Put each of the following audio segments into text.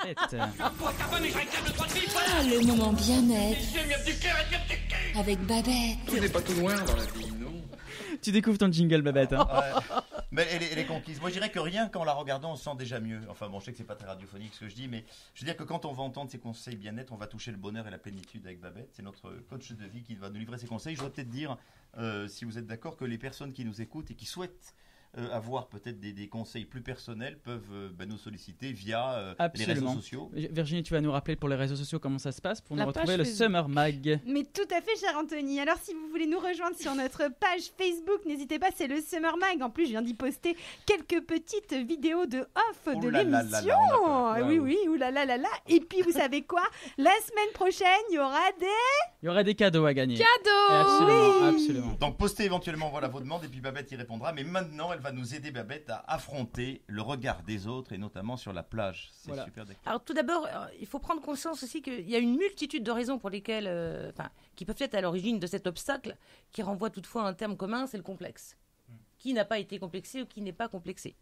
Babette. Ah, le moment bien-être avec Babette. Tout n'est pas tout noir dans la vie, non? Tu découvres ton jingle, Babette. Hein. Ouais. Mais elle est conquise. Moi, je dirais que rien qu'en la regardant, on se sent déjà mieux. Enfin, bon, je sais que c'est pas très radiophonique ce que je dis, mais je veux dire que quand on va entendre ses conseils bien-être, on va toucher le bonheur et la plénitude avec Babette. C'est notre coach de vie qui va nous livrer ses conseils. Je dois peut-être dire, si vous êtes d'accord, que les personnes qui nous écoutent et qui souhaitent avoir peut-être des conseils plus personnels peuvent nous solliciter via les réseaux sociaux. Virginie, tu vas nous rappeler pour les réseaux sociaux comment ça se passe pour La nous retrouver page le Facebook. Summer Mag. Mais tout à fait, cher Anthony. Alors, si vous voulez nous rejoindre sur notre page Facebook, n'hésitez pas, c'est le Summer Mag. En plus, je viens d'y poster quelques petites vidéos de off de l'émission. Oui, oulala. Et puis, vous savez quoi? La semaine prochaine, il y aura des cadeaux à gagner. Absolument. Donc, postez éventuellement vos demandes et puis Babette y répondra. Mais maintenant, elle va nous aider, Babette, à affronter le regard des autres et notamment sur la plage. C'est super d'actualité. Alors tout d'abord, il faut prendre conscience aussi qu'il y a une multitude de raisons pour lesquelles, qui peuvent être à l'origine de cet obstacle, qui renvoie toutefois à un terme commun, c'est le complexe. Qui n'a pas été complexé ou qui n'est pas complexé.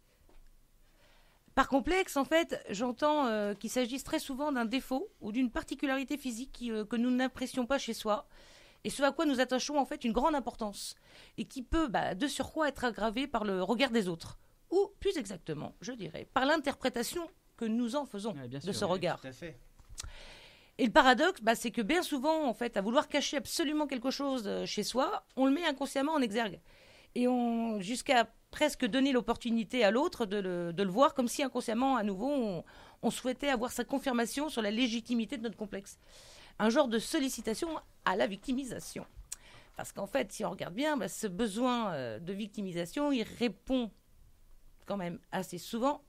Par complexe, en fait, j'entends qu'il s'agisse très souvent d'un défaut ou d'une particularité physique que nous n'apprécions pas chez soi, et ce à quoi nous attachons en fait une grande importance, et qui peut de surcroît être aggravé par le regard des autres, ou plus exactement, je dirais, par l'interprétation que nous en faisons de ce regard. Tout à fait. Et le paradoxe, c'est que bien souvent, en fait, à vouloir cacher absolument quelque chose chez soi, on le met inconsciemment en exergue. Et jusqu'à presque donner l'opportunité à l'autre de le voir, comme si inconsciemment, à nouveau, on souhaitait avoir sa confirmation sur la légitimité de notre complexe. Un genre de sollicitation à la victimisation. Parce qu'en fait, si on regarde bien, ce besoin de victimisation, il répond quand même assez souvent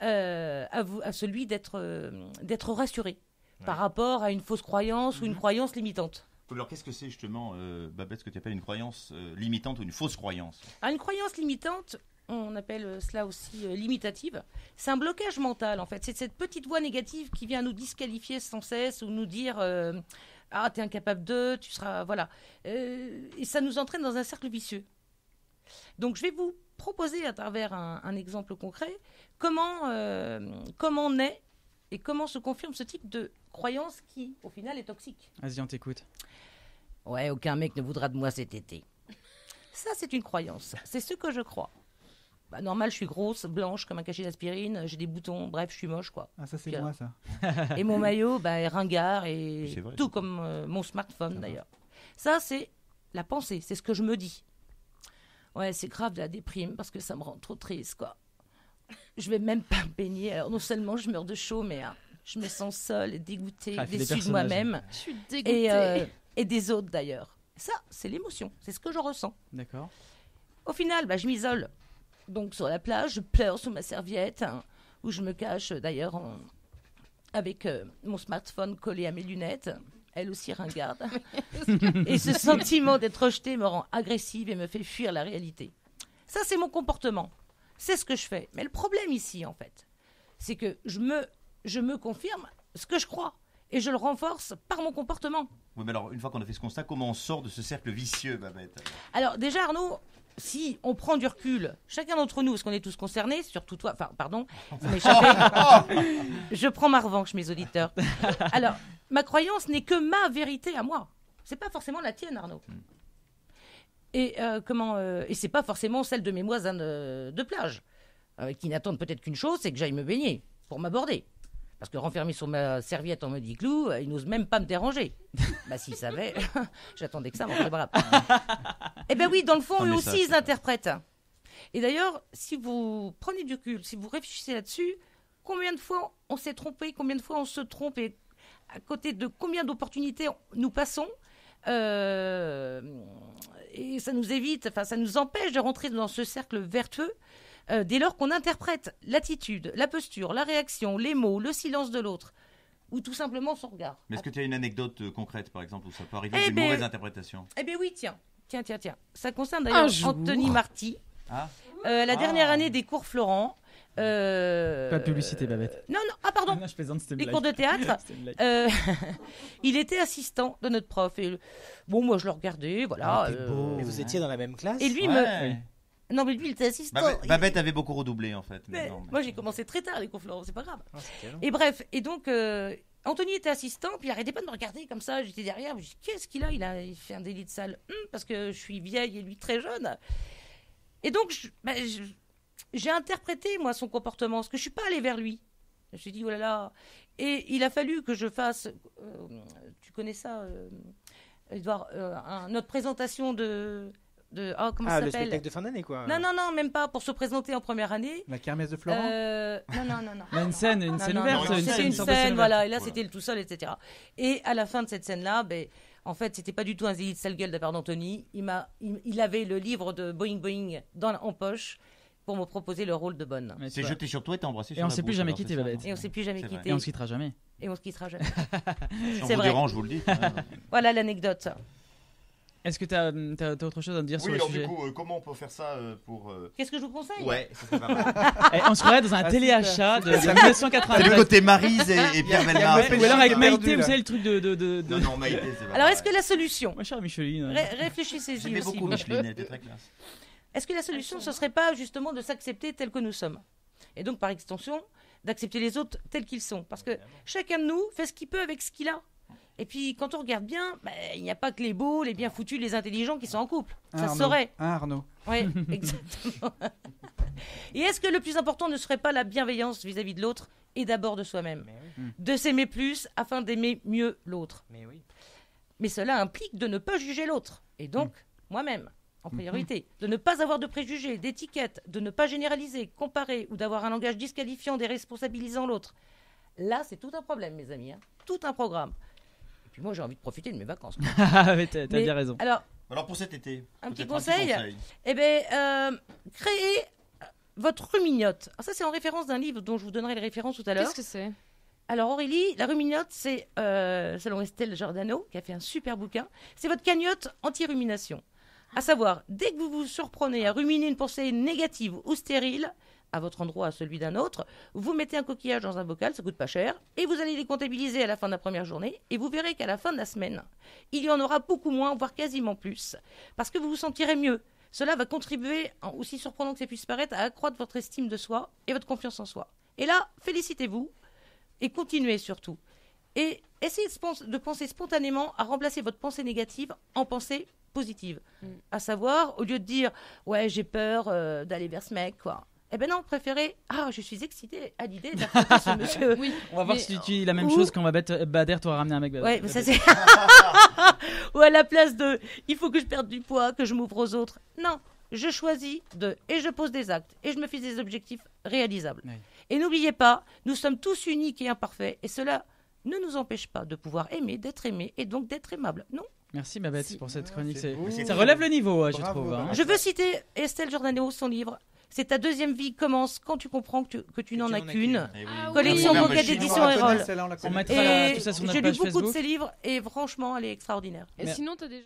à celui d'être rassuré par rapport à une fausse croyance ou une croyance limitante. Alors, qu'est-ce que c'est justement, Babette, ce que tu appelles une croyance limitante ou une fausse croyance? Une croyance limitante, on appelle cela aussi limitative, c'est un blocage mental en fait. C'est cette petite voix négative qui vient nous disqualifier sans cesse ou nous dire t'es incapable de, tu seras... Voilà. Et ça nous entraîne dans un cercle vicieux. Donc je vais vous proposer à travers un exemple concret comment naît et comment se confirme ce type de croyance qui, au final, est toxique. Vas-y, on t'écoute. Ouais, aucun mec ne voudra de moi cet été. Ça, c'est une croyance. C'est ce que je crois. Normal, je suis grosse, blanche comme un cachet d'aspirine, j'ai des boutons, bref, je suis moche, quoi. Ah, ça, c'est moi, ça. Et mon maillot, est ringard et vrai, tout comme mon smartphone, d'ailleurs. Ça, c'est la pensée, c'est ce que je me dis. Ouais, c'est grave de la déprime parce que ça me rend trop triste, quoi. Je vais même pas me baigner. Alors, non seulement je meurs de chaud, mais je me sens seule et dégoûtée, déçue de moi-même. Je suis dégoûtée. Et des autres, d'ailleurs. Ça, c'est l'émotion, c'est ce que je ressens. D'accord. Au final, je m'isole. Donc, sur la plage, je pleure sous ma serviette, où je me cache, d'ailleurs, avec mon smartphone collé à mes lunettes, elle aussi ringarde. Et ce sentiment d'être rejetée me rend agressive et me fait fuir la réalité. Ça, c'est mon comportement. C'est ce que je fais. Mais le problème ici, en fait, c'est que je me confirme ce que je crois. Et je le renforce par mon comportement. Oui, mais alors, une fois qu'on a fait ce constat, comment on sort de ce cercle vicieux, Babette? Alors, déjà, Arnaud, si on prend du recul, chacun d'entre nous, parce qu'on est tous concernés, surtout toi, ça m'échappait. Je prends ma revanche, mes auditeurs. Alors, ma croyance n'est que ma vérité à moi. C'est pas forcément la tienne, Arnaud. Et et c'est pas forcément celle de mes voisins de plage, qui n'attendent peut-être qu'une chose, c'est que j'aille me baigner pour m'aborder. Parce que renfermé sur ma serviette en mode igloo, ils n'osent même pas me déranger. S'ils savaient, j'attendais que ça, mon bras. Eh bien oui, dans le fond, eux aussi, ils interprètent. Et d'ailleurs, si vous prenez du recul, si vous réfléchissez là-dessus, combien de fois on s'est trompé, combien de fois on se trompe, et à côté de combien d'opportunités nous passons, et ça nous évite, ça nous empêche de rentrer dans ce cercle vertueux, dès lors qu'on interprète l'attitude, la posture, la réaction, les mots, le silence de l'autre, ou tout simplement son regard. Mais est-ce que tu as une anecdote concrète, par exemple, où ça peut arriver d'une mauvaise interprétation? Eh bien oui, tiens. Ça concerne d'ailleurs Anthony Marty. La dernière année des cours Florent. Pas de publicité, Babette. Non, pardon. Non, je plaisante, c'était une Les blague. cours de théâtre. Il était assistant de notre prof. Et moi, je le regardais, voilà. Mais vous étiez dans la même classe? Et lui Non, mais lui, il était assistant. Babette avait beaucoup redoublé en fait. Mais Non, mais- moi, j'ai commencé très tard les cours Florent, c'est pas grave. Ah, c'était long. Et bref, et donc Anthony était assistant, puis il arrêtait pas de me regarder comme ça. J'étais derrière, je me dis qu'est-ce qu'il a il fait un délit de salle. Parce que je suis vieille et lui très jeune. Et donc j'ai interprété moi son comportement, parce que je suis pas allée vers lui. Je me suis dit oh là là. Et il a fallu que je fasse. Tu connais ça, Edouard, notre présentation de comment ça le s'appelle? spectacle de fin d'année, quoi. Non, même pas pour se présenter en première année. La kermesse de Florent. Non. Là, une scène Non, ouverte. c'était une sorte de scène, voilà. Et là, Voilà. c'était le tout seul, etc. Et à la fin de cette scène-là, en fait, c'était pas du tout un zélit de sale gueule de la part d'Anthony. Il avait le livre de Boing Boing en poche pour me proposer le rôle de Bonne. Mais tu C'est vois. jeté sur toi et t'as embrassé Et sur on la s'est plus bouche, jamais alors, quitté, c'est ça, Babette. Et on s'est plus jamais C'est vrai. quitté. Et on se quittera jamais. Et on se quittera jamais. Si on C'est vous vrai. dérange, je vous le dis. Voilà l'anecdote. Est-ce que t'as autre chose à me dire sur Oui, le alors sujet du coup, comment on peut faire ça pour... Qu'est-ce que je vous conseille? Ouais, ça serait pas mal. On se croirait dans un Ah, téléachat de C'est 1993. le côté Maryse et Pierre Bellemare. Ouais, ou alors avec Perdu, Maïté, là. vous savez le truc de... Non, Maïté, c'est pas Alors, est-ce pareil. que la solution... Ma chère Micheline. Réfléchissez-y J'aimais aussi. beaucoup vous. Micheline, elle était très classe. Est-ce que la solution, ce serait pas justement de s'accepter tel que nous sommes? Et donc, par extension, d'accepter les autres tels qu'ils sont. Parce que chacun de nous fait ce qu'il peut avec ce qu'il a. Et puis, quand on regarde bien, il n'y a pas que les beaux, les bien foutus, les intelligents qui sont en couple. Ça se saurait. Arnaud. Oui, exactement. Et est-ce que le plus important ne serait pas la bienveillance vis-à-vis de l'autre et d'abord de soi-même? Mais oui. De s'aimer plus afin d'aimer mieux l'autre. Mais oui. Mais cela implique de ne pas juger l'autre. Et donc, moi-même, en priorité. De ne pas avoir de préjugés, d'étiquettes, de ne pas généraliser, comparer ou d'avoir un langage disqualifiant, déresponsabilisant l'autre. Là, c'est tout un problème, mes amis. Tout un programme. Et puis moi, j'ai envie de profiter de mes vacances. Ah, mais t'as Mais- bien raison. Alors, Alors pour cet été, Un petit peut-être conseil. eh bien, créez votre rumignotte. Alors ça, c'est en référence d'un livre dont je vous donnerai les références tout à l'heure. Qu'est-ce que c'est? Alors Aurélie, la rumignotte, c'est selon Estelle Giordano, qui a fait un super bouquin, c'est votre cagnotte anti-rumination. À savoir, dès que vous vous surprenez à ruminer une pensée négative ou stérile, à votre endroit, à celui d'un autre, vous mettez un coquillage dans un bocal, ça coûte pas cher, et vous allez les comptabiliser à la fin de la première journée, et vous verrez qu'à la fin de la semaine, il y en aura beaucoup moins, voire quasiment plus, parce que vous vous sentirez mieux. Cela va contribuer, aussi surprenant que ça puisse paraître, à accroître votre estime de soi et votre confiance en soi. Et là, félicitez-vous, et continuez surtout. Et essayez de penser spontanément à remplacer votre pensée négative en pensée positive. À savoir, au lieu de dire « ouais, j'ai peur d'aller vers ce mec », quoi. Eh ben non, préférez « ah, je suis excitée à l'idée d'affronter ce monsieur ». Oui, On va voir mais- si tu dis la même Ou- chose quand Bader t'aura ramené un mec. Ouais, mais ça c'est... Ou à la place de « il faut que je perde du poids, que je m'ouvre aux autres ». Non, je choisis et je pose des actes, et je me fixe des objectifs réalisables. Oui. Et n'oubliez pas, nous sommes tous uniques et imparfaits, et cela ne nous empêche pas de pouvoir aimer, d'être aimé, et donc d'être aimable. Non. Merci Babette pour cette chronique. c'est beau. Ça relève le niveau, je Bravo, trouve. hein. Babette. Je veux citer Estelle Giordano, son livre. C'est ta deuxième vie commence quand tu comprends que tu n'en as qu'une. Collection Robert Boquet Machine. d'édition Erol. Celle-là, on la On connaît. mettra Et tout ça sur notre j'ai lu page beaucoup de Facebook. ses livres et franchement, elle est extraordinaire. Et Mais- sinon, t'as déjà...